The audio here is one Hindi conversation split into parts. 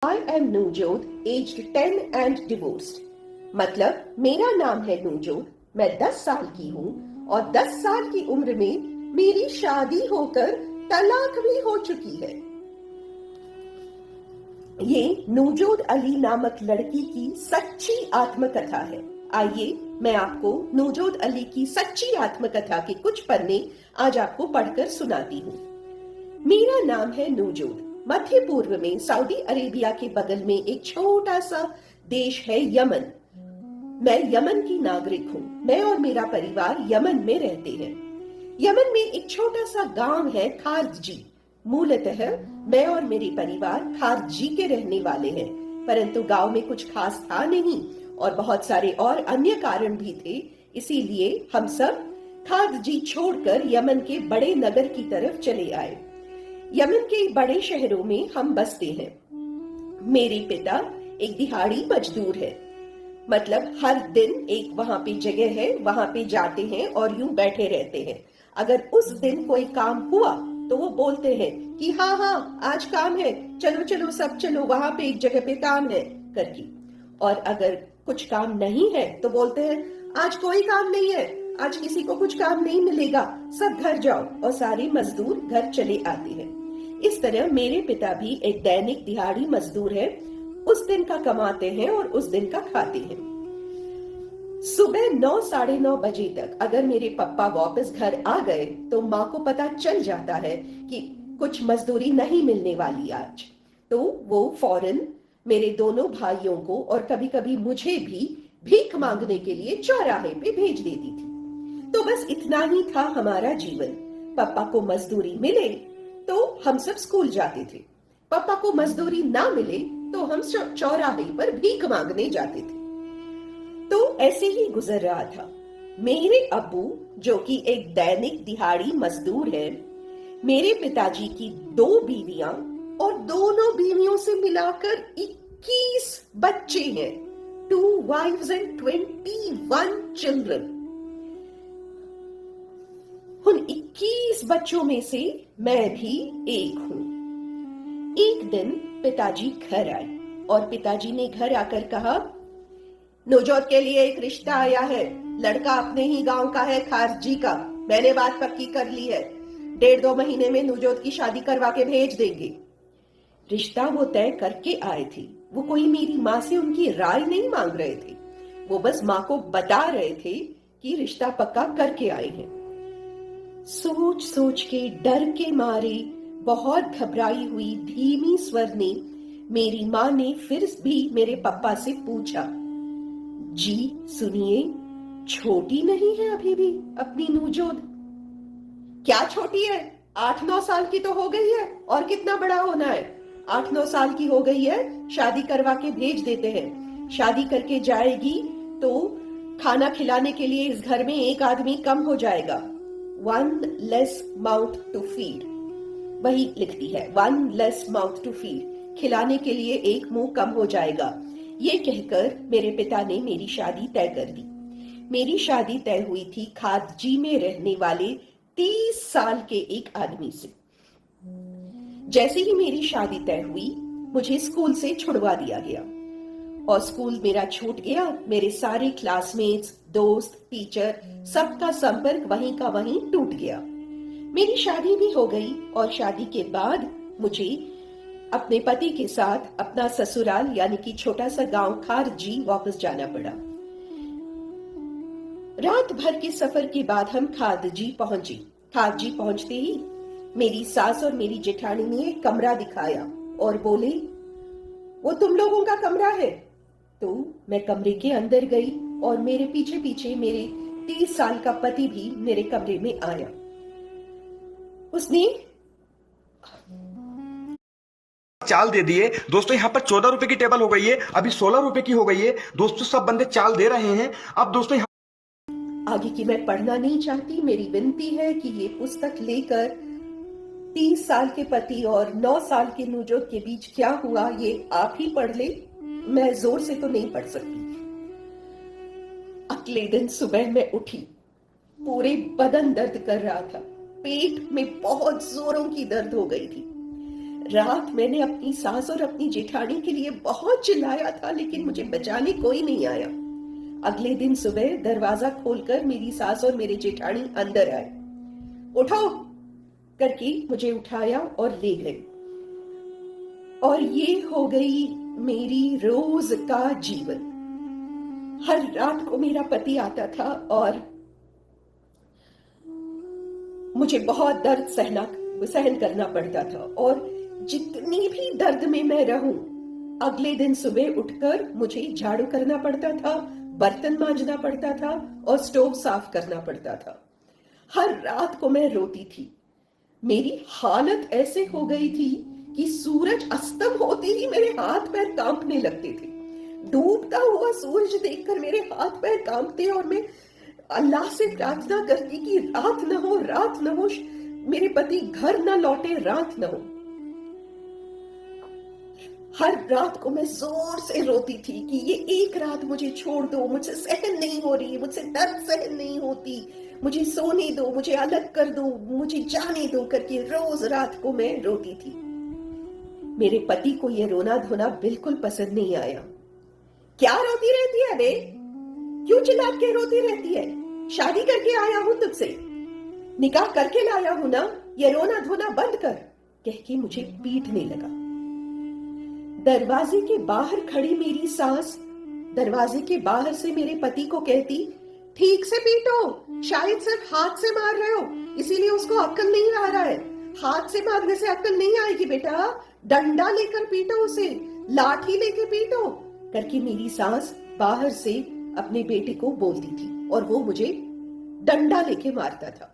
I am Noojod, aged 10 and divorced. मतलब मेरा नाम है नूजोद, मैं 10 साल की हूँ और 10 साल की उम्र में मेरी शादी होकर तलाक भी हो चुकी है। ये नूजोद अली नामक लड़की की सच्ची आत्मकथा है। आइए मैं आपको नूजोद अली की सच्ची आत्मकथा के कुछ पन्ने आज आपको पढ़कर सुनाती हूँ। मेरा नाम है नूजोद। मध्य पूर्व में सऊदी अरेबिया के बगल में एक छोटा सा देश है यमन। मैं यमन की नागरिक हूँ। मैं और मेरा परिवार यमन में रहते हैं। यमन में एक छोटा सा गांव है खारजी। मूलतः मैं और मेरे परिवार खारजी के रहने वाले हैं, परंतु गांव में कुछ खास था नहीं और बहुत सारे और अन्य कारण भी थे। इसीलिए हम सब खारजी छोड़कर यमन के बड़े नगर की तरफ चले आए। यमन के बड़े शहरों में हम बसते हैं। मेरे पिता एक दिहाड़ी मजदूर है, मतलब हर दिन एक वहां पे जगह है, वहां पे जाते हैं और यूं बैठे रहते हैं। अगर उस दिन कोई काम हुआ तो वो बोलते हैं कि हाँ हाँ आज काम है, चलो चलो सब चलो, वहां पे एक जगह पे काम है करके। और अगर कुछ काम नहीं है तो बोलते हैं आज कोई काम नहीं है, आज किसी को कुछ काम नहीं मिलेगा, सब घर जाओ, और सारे मजदूर घर चले आते हैं। इस तरह मेरे पिता भी एक दैनिक दिहाड़ी मजदूर है। उस दिन का कमाते हैं और उस दिन का खाते हैं। सुबह 9 साढ़े 9 बजे तक अगर मेरे पापा वापस घर आ गए तो माँ को पता चल जाता है कि कुछ मजदूरी नहीं मिलने वाली आज, तो वो फौरन मेरे दोनों भाइयों को और कभी कभी मुझे भी भीख मांगने के लिए चौराहे पे भेज देती थी। तो बस इतना ही था हमारा जीवन। पापा को मजदूरी मिले तो हम सब स्कूल जाते थे, पापा को मजदूरी ना मिले तो हम चौराहे पर भीख मांगने जाते थे। तो ऐसे ही गुजर रहा था। मेरे अब्बू जो कि एक दैनिक दिहाड़ी मजदूर है, मेरे पिताजी की 2 बीवियां और दोनों बीवियों से मिलाकर 21 बच्चे हैं। 2 wives and 21 children। उन 21 बच्चों में से मैं भी एक हूं। एक दिन पिताजी घर आए और पिताजी ने घर आकर कहा, नवजोत के लिए एक रिश्ता आया है, लड़का अपने ही गांव का है, खारजी का। मैंने बात पक्की कर ली है, 1.5-2 महीने में नवजोत की शादी करवा के भेज देंगे। रिश्ता वो तय करके आए थे। वो कोई मेरी माँ से उनकी राय नहीं मांग रहे थे, वो बस माँ को बता रहे थे कि रिश्ता पक्का करके आए हैं। सोच सोच के डर के मारे बहुत घबराई हुई धीमी स्वर ने मेरी माँ ने फिर भी मेरे पापा से पूछा, जी सुनिए, छोटी नहीं है अभी भी अपनी नूजोद? क्या छोटी है, 8-9 साल की तो हो गई है, और कितना बड़ा होना है? 8-9 साल की हो गई है, शादी करवा के भेज देते हैं। शादी करके जाएगी तो खाना खिलाने के लिए इस घर में एक आदमी कम हो जाएगा। 1 less mouth to feed, वही लिखती है, 1 less mouth to feed, खिलाने के लिए एक मुंह कम हो जाएगा। ये कहकर मेरे पिता ने मेरी शादी तय कर दी। मेरी शादी तय हुई थी खारजी में रहने वाले 30 साल के एक आदमी से। जैसे ही मेरी शादी तय हुई, मुझे स्कूल से छुड़वा दिया गया और स्कूल मेरा छूट गया। मेरे सारे क्लासमेट्स, दोस्त, टीचर, सबका संपर्क वहीं का वहीं टूट गया। मेरी शादी भी हो गई और शादी के बाद मुझे अपने पति के साथ अपना ससुराल यानी कि छोटा सा गांव खारजी वापस जाना पड़ा। रात भर के सफर के बाद हम खारजी पहुंचे। खारजी पहुंचते ही मेरी सास और मेरी जेठानी ने एक कमरा दिखाया और बोले, वो तुम लोगों का कमरा है। तो मैं कमरे के अंदर गई और मेरे पीछे पीछे मेरे 30 साल का पति भी मेरे कमरे में आया। उसने चाल दे दिए। दोस्तों यहाँ पर 14 रुपए की टेबल हो गई है, अभी 16 रुपए की हो गई है। दोस्तों सब बंदे चाल दे रहे हैं। अब दोस्तों आगे की मैं पढ़ना नहीं चाहती। मेरी विनती है कि ये पुस्तक लेकर 30 साल के पति और 9 साल के नूजोत के बीच क्या हुआ ये आप ही पढ़ ले, मैं जोर से तो नहीं पढ़ सकती। अगले दिन सुबह मैं उठी, पूरे बदन दर्द कर रहा था, पेट में बहुत जोरों की दर्द हो गई थी। रात मैंने अपनी सास और अपनी जेठानी के लिए बहुत चिल्लाया था, लेकिन मुझे बचाने कोई नहीं आया। अगले दिन सुबह दरवाजा खोलकर मेरी सास और मेरे जेठानी अंदर आए। उठो करके मुझे उठाया और ले गए। और ये हो गई मेरी रोज का जीवन। हर रात को मेरा पति आता था और मुझे बहुत दर्द सहन करना पड़ता था, और जितनी भी दर्द में मैं रहूं, अगले दिन सुबह उठकर मुझे झाड़ू करना पड़ता था, बर्तन मांजना पड़ता था और स्टोव साफ करना पड़ता था। हर रात को मैं रोती थी। मेरी हालत ऐसे हो गई थी कि सूरज अस्तम होते ही मेरे हाथ पैर कांपने लगते थे। डूबता हुआ सूरज देखकर मेरे हाथ पैर कांपते और मैं अल्लाह से प्रार्थना करती कि रात न हो, मेरे पति घर न लौटे, रात न हो। हर रात को मैं जोर से रोती थी कि ये एक रात मुझे छोड़ दो, मुझसे सहन नहीं हो रही, मुझसे दर्द सहन नहीं होती, मुझे सोने दो, मुझे अलग कर दो, मुझे जाने दो करके रोज रात को मैं रोती थी। मेरे पति को ये रोना धोना बिल्कुल पसंद नहीं आया। क्या रोती रहती है बे? क्यों चिल्ला के रोती रहती है? शादी करके आया हूं तुझसे, निकाह करके लाया हूं ना, ये रोना धोना बंद कर, कह के मुझे पीटने लगा। दरवाजे के बाहर खड़ी मेरी सास दरवाजे के बाहर से मेरे पति को कहती, ठीक से पीटो, शायद सिर्फ हाथ से मार रहे हो इसीलिए उसको अक्ल नहीं आ रहा है। हाथ से मारने से अक्ल नहीं आएगी बेटा, डंडा लेकर पीटो उसे, लाठी लेके पीटो करके मेरी सास बाहर से अपने बेटे को बोलती थी और वो मुझे डंडा लेके मारता था।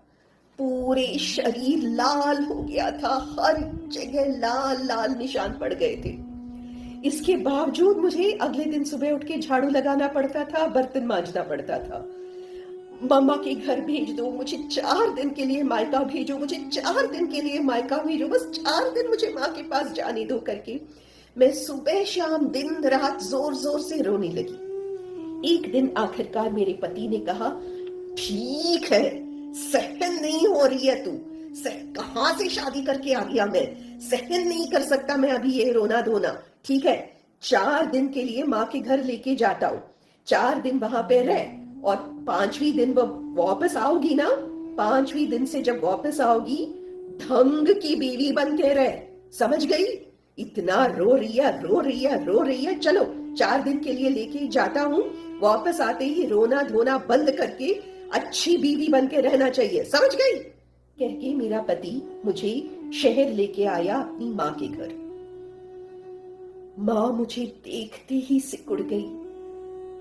पूरे शरीर लाल हो गया था, हर जगह लाल लाल निशान पड़ गए थे। इसके बावजूद मुझे अगले दिन सुबह उठ के झाड़ू लगाना पड़ता था, बर्तन मांजना पड़ता था। मम्मा के घर भेज दो, मुझे 4 दिन के लिए मायका भेजो, मुझे 4 दिन के लिए मायका भेजो, बस 4 दिन मुझे माँ के पास जाने दो करके मैं सुबह शाम दिन रात जोर जोर से रोने लगी। एक दिन आखिरकार मेरे पति ने कहा, ठीक है, सहन नहीं हो रही है तू, कहां से शादी करके आ गया, मैं सहन नहीं कर सकता मैं अभी ये रोना धोना, ठीक है 4 दिन के लिए माँ के घर लेके जाता हूँ, 4 दिन वहां पे रह और 5वें दिन वो वापस आओगी ना, 5वें दिन से जब वापस आओगी ढंग की बीवी बन के रह, समझ गई? इतना रो रही है, चलो 4 दिन के लिए लेके जाता हूँ, वापस आते ही रोना धोना बंद करके अच्छी बीवी बन के रहना चाहिए, समझ गई? कह के मेरा पति मुझे शहर लेके आया अपनी माँ के घर। माँ मुझे देखते ही सिकुड़ गई।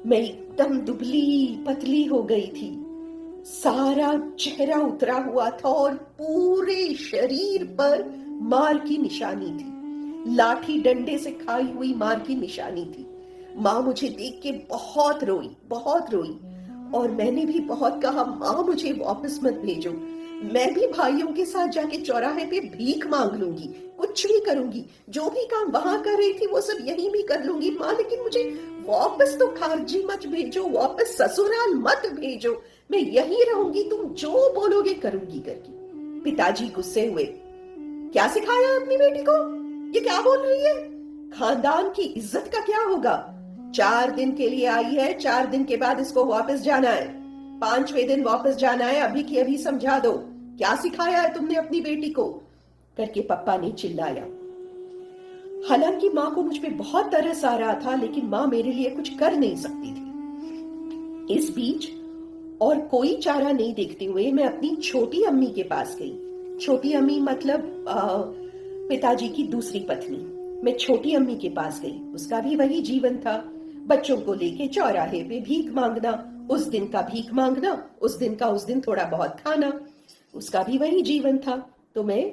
मैं एकदम दुबली पतली हो गई थी, सारा चेहरा उतरा हुआ था और पूरे शरीर पर मार की निशानी थी, लाठी डंडे से खाई हुई मार की निशानी थी। माँ मुझे देख के बहुत रोई और मैंने भी बहुत कहा, माँ मुझे वापस मत भेजो, मैं भी भाइयों के साथ जाके चौराहे पे भीख मांग लूंगी, कुछ भी करूंगी, जो भी काम वहां कर रही थी वो सब यहीं भी कर लूंगी माँ, लेकिन मुझे वापस तो खारजी मत भेजो, वापस ससुराल मत भेजो, मैं यहीं रहूंगी, तुम जो बोलोगे करूंगी करके। पिताजी गुस्से हुए, क्या सिखाया अपनी बेटी को, ये क्या बोल रही है, खानदान की इज्जत का क्या होगा? 4 दिन के लिए आई है, 4 दिन के बाद इसको वापस जाना है, 5वें दिन वापस जाना है, अभी की अभी समझा दो, क्या सिखाया है तुमने अपनी बेटी को करके पप्पा ने चिल्लाया। हालांकि माँ को मुझ पे बहुत तरस आ रहा था, लेकिन माँ मेरे लिए कुछ कर नहीं सकती थी। इस बीच और कोई चारा नहीं देखते हुए मैं अपनी छोटी अम्मी के पास गई। छोटी अम्मी मतलब पिताजी की दूसरी पत्नी। मैं छोटी अम्मी के पास गई, उसका भी वही जीवन था, बच्चों को लेके चौराहे पे भीख मांगना, उस दिन का भीख मांगना, उस दिन थोड़ा बहुत खाना, उसका भी वही जीवन था। तो मैं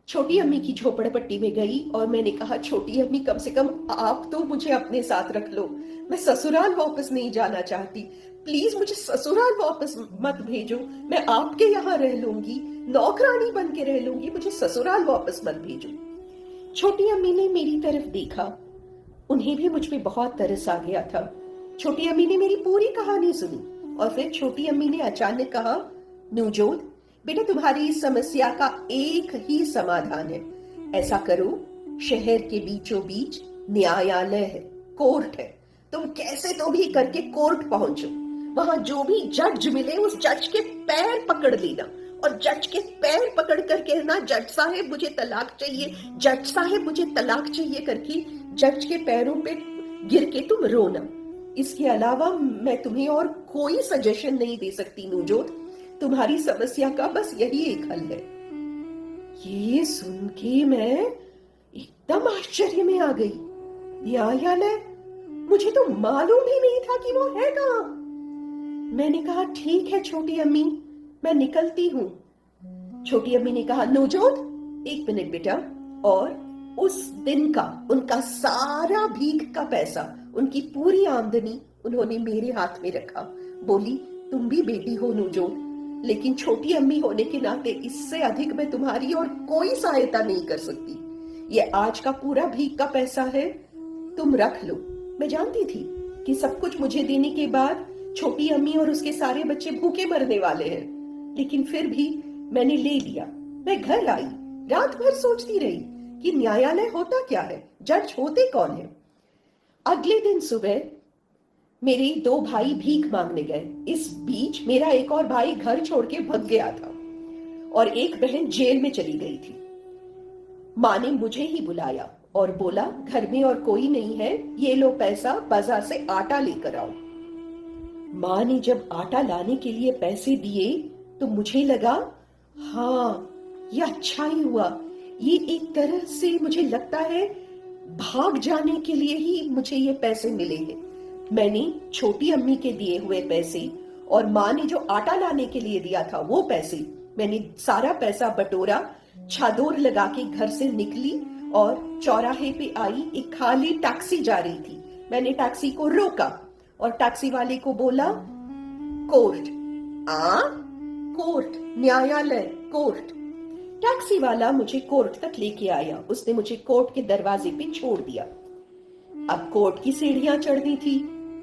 छोटी अम्मी की झोपड़पट्टी में गई और मैंने कहा, छोटी अम्मी कम से कम आप तो मुझे अपने साथ रख लो, मैं ससुराल वापस नहीं जाना चाहती, प्लीज मुझे ससुराल वापस मत भेजो, मैं आपके यहाँ रह लूंगी, नौकरानी बन के रह लूंगी, मुझे ससुराल वापस मत भेजो। छोटी अम्मी ने मेरी तरफ देखा, उन्हें भी मुझ पे बहुत तरस आ गया था। छोटी अम्मी ने मेरी पूरी कहानी सुनी और फिर छोटी अम्मी ने अचानक कहा, नवजोत बेटा, तुम्हारी इस समस्या का एक ही समाधान है, ऐसा करो शहर के बीचों बीच न्यायालय है, कोर्ट है। तुम कैसे तो भी करके कोर्ट पहुंचो। वहां जो भी जज मिले उस जज के पैर पकड़ लेना और जज के पैर पकड़ कर कहना, जज साहब मुझे तलाक चाहिए, जज साहब मुझे तलाक चाहिए करके जज के पैरों पे गिर के तुम रोना। इसके अलावा मैं तुम्हें और कोई सजेशन नहीं दे सकती नवजोत। तुम्हारी समस्या का बस यही एक हल है। ये सुन के मैं एकदम आश्चर्य में आ गई। न्यायालय? मुझे तो मालूम ही नहीं था कि वो है कहाँ। मैंने कहा, ठीक है छोटी अम्मी, मैं निकलती हूँ। छोटी अम्मी ने कहा, नवजोत 1 मिनट बेटा। और उस दिन का उनका सारा भीख का पैसा, उनकी पूरी आमदनी उन्होंने मेरे हाथ में रखा। बोली, तुम भी बेटी हो नवजोत, लेकिन छोटी अम्मी होने के नाते इससे अधिक मैं तुम्हारी और कोई सहायता नहीं कर सकती। ये आज का पूरा भीख का पैसा है, तुम रख लो। मैं जानती थी कि सब कुछ मुझे देने के बाद छोटी अम्मी और उसके सारे बच्चे भूखे मरने वाले हैं, लेकिन फिर भी मैंने ले लिया। मैं घर आई, रात भर सोचती रही कि न्यायालय होता क्या है, जज होते कौन है। अगले दिन सुबह मेरे 2 भाई भीख मांगने गए। इस बीच मेरा एक और भाई घर छोड़ के भाग गया था और एक बहन जेल में चली गई थी। माँ ने मुझे ही बुलाया और बोला, घर में और कोई नहीं है, ये लो पैसा, बाजार से आटा लेकर आओ। माँ ने जब आटा लाने के लिए पैसे दिए तो मुझे लगा, हाँ ये अच्छा ही हुआ। ये एक तरह से मुझे लगता है भाग जाने के लिए ही मुझे ये पैसे मिले हैं। मैंने छोटी अम्मी के दिए हुए पैसे और माँ ने जो आटा लाने के लिए दिया था वो पैसे, मैंने सारा पैसा बटोरा, चादर लगा के घर से निकली और चौराहे पे आई। एक खाली टैक्सी जा रही थी। मैंने टैक्सी को रोका और टैक्सी वाले को बोला, कोर्ट। कोर्ट, न्यायालय, कोर्ट। टैक्सी वाला मुझे कोर्ट तक लेके आया। उसने मुझे कोर्ट के दरवाजे पे छोड़ दिया। अब कोर्ट की सीढ़ियां चढ़नी थी।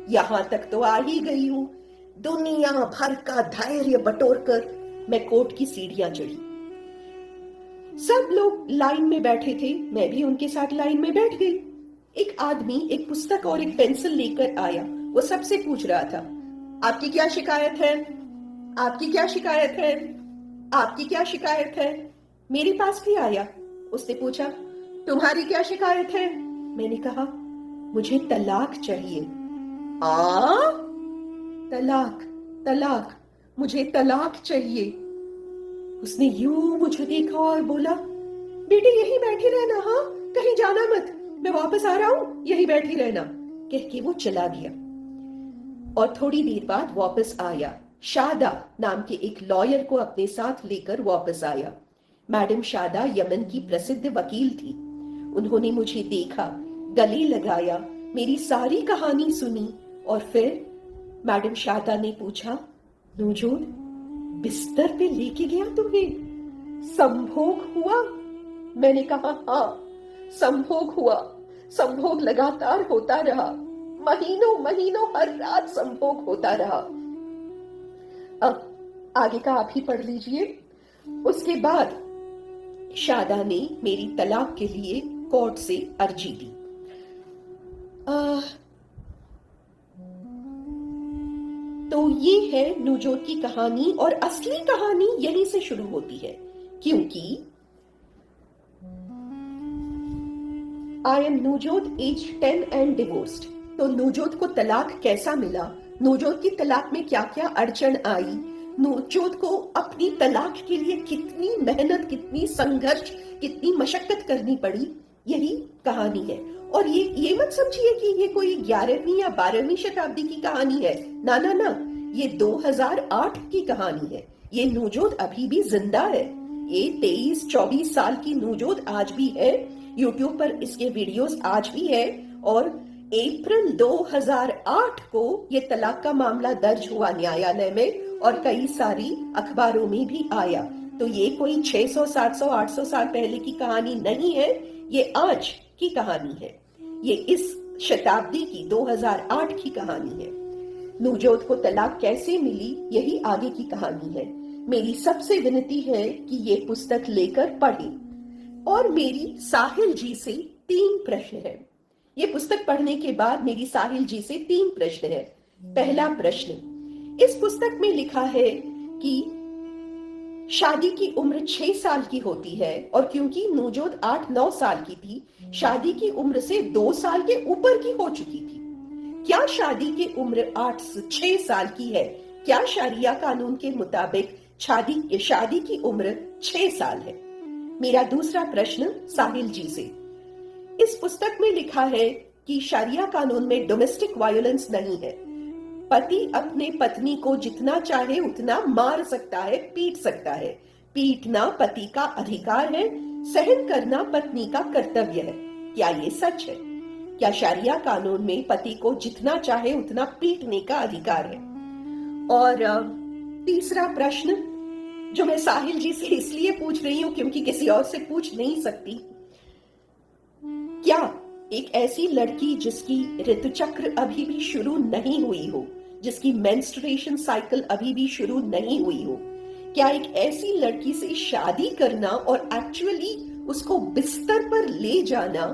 यहां तक तो आ ही गई हूं। दुनिया भर का धैर्य बटोर कर मैं कोर्ट की सीढ़ियां चढ़ी। सब लोग लाइन में बैठे थे, मैं भी उनके साथ लाइन में बैठ गई। एक आदमी एक पुस्तक और एक पेंसिल लेकर आया। वो सबसे पूछ रहा था, आपकी क्या शिकायत है? आपकी क्या शिकायत है? आपकी क्या शिकायत है? मेरे पास भी आया। उसने पूछा, तुम्हारी क्या शिकायत है? मैंने कहा, मुझे तलाक चाहिए। तलाक, तलाक, मुझे तलाक चाहिए। उसने यूं मुझे देखा और बोला, बेटी यही बैठी रहना, हाँ कहीं जाना मत, मैं वापस आ रहा हूं, यही बैठी रहना। कह के वो चला गया और थोड़ी देर बाद वापस आया। शादा नाम के एक लॉयर को अपने साथ लेकर वापस आया। मैडम शादा यमन की प्रसिद्ध वकील थी। उन्होंने मुझे देखा, गले लगाया, मेरी सारी कहानी सुनी और फिर मैडम शादा ने पूछा, नवजोत बिस्तर पे लेके गया तुम्हें? संभोग हुआ? मैंने कहा, हाँ संभोग हुआ। संभोग लगातार होता रहा, महीनों महीनों हर रात संभोग होता रहा। अब आगे का आप ही पढ़ लीजिए। उसके बाद शादा ने मेरी तलाक के लिए कोर्ट से अर्जी दी। तो ये है नवजोत की कहानी और असली कहानी यहीं से शुरू होती है, क्योंकि I am Navjot age 10 and divorced. तो नवजोत को तलाक कैसा मिला, नवजोत की तलाक में क्या क्या अड़चन आई, नवजोत को अपनी तलाक के लिए कितनी मेहनत, कितनी संघर्ष, कितनी मशक्कत करनी पड़ी, यही कहानी है। और ये मत समझिए कि ये कोई 11वीं या 12वीं शताब्दी की कहानी है, ना ना ना, ये 2008 की कहानी है। ये नवजोत अभी भी जिंदा है। ये 23-24 साल की नवजोत आज भी है। यूट्यूब पर इसके वीडियोस आज भी है और अप्रैल 2008 को ये तलाक का मामला दर्ज हुआ न्यायालय में और कई सारी अखबारों में भी आया। तो ये कोई 600, 700, 800 साल पहले की कहानी नहीं है, ये आज की कहानी है। ये इस शताब्दी की 2008 की कहानी है। नवजोत को तलाक कैसे मिली, यही आगे की कहानी है। मेरी सबसे विनती है कि ये पुस्तक लेकर पढ़ें। और मेरी साहिल जी से 3 प्रश्न है। ये पुस्तक पढ़ने के बाद मेरी साहिल जी से 3 प्रश्न है। पहला प्रश्न, इस पुस्तक में लिखा है कि शादी की उम्र 6 साल की होती है और क्योंकि नवजोत 8-9 साल की थी, शादी की उम्र से 2 साल के ऊपर की हो चुकी थी। क्या शादी की उम्र 8 से 6 साल की है? क्या शरिया कानून के मुताबिक शादी की उम्र 6 साल है? मेरा दूसरा प्रश्न साहिल जी से, इस पुस्तक में लिखा है कि शरिया कानून में डोमेस्टिक वायलेंस नहीं है। पति अपने पत्नी को जितना चाहे उतना मार सकता है, पीट सकता है। पीटना पति का अधिकार है, सहन करना पत्नी का कर्तव्य है। क्या ये सच है? क्या शरिया कानून में पति को जितना चाहे उतना पीटने का अधिकार है? और तीसरा प्रश्न जो मैं साहिल जी से इसलिए पूछ रही हूं क्योंकि किसी और से पूछ नहीं सकती, क्या एक ऐसी लड़की जिसकी ऋतुचक्र अभी भी शुरू नहीं हुई हो, जिसकी मेंस्ट्रुएशन साइकिल अभी भी शुरू नहीं हुई हो, क्या एक ऐसी लड़की से शादी करना और एक्चुअली उसको बिस्तर पर ले जाना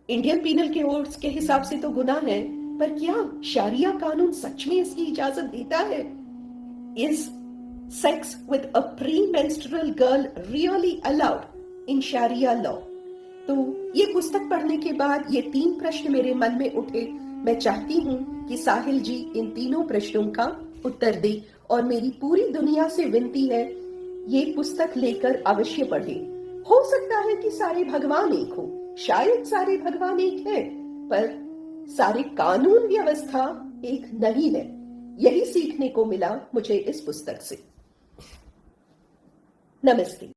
इंडियन पीनल कोड के हिसाब से तो गुनाह है, पर क्या शरिया कानून सच में इसकी इजाजत देता है? Is sex with a premenstrual girl really allowed in Sharia law? तो ये पुस्तक पढ़ने के बाद ये 3 प्रश्न मेरे मन में उठे। मैं चाहती हूं कि साहिल जी इन तीनों प्रश्नों का उत्तर दे और मेरी पूरी दुनिया से विनती है, ये पुस्तक लेकर अवश्य पढ़े। हो सकता है कि सारे भगवान एक हो, शायद सारे भगवान एक है, पर सारे कानून व्यवस्था एक नहीं है। यही सीखने को मिला मुझे इस पुस्तक से। नमस्ते।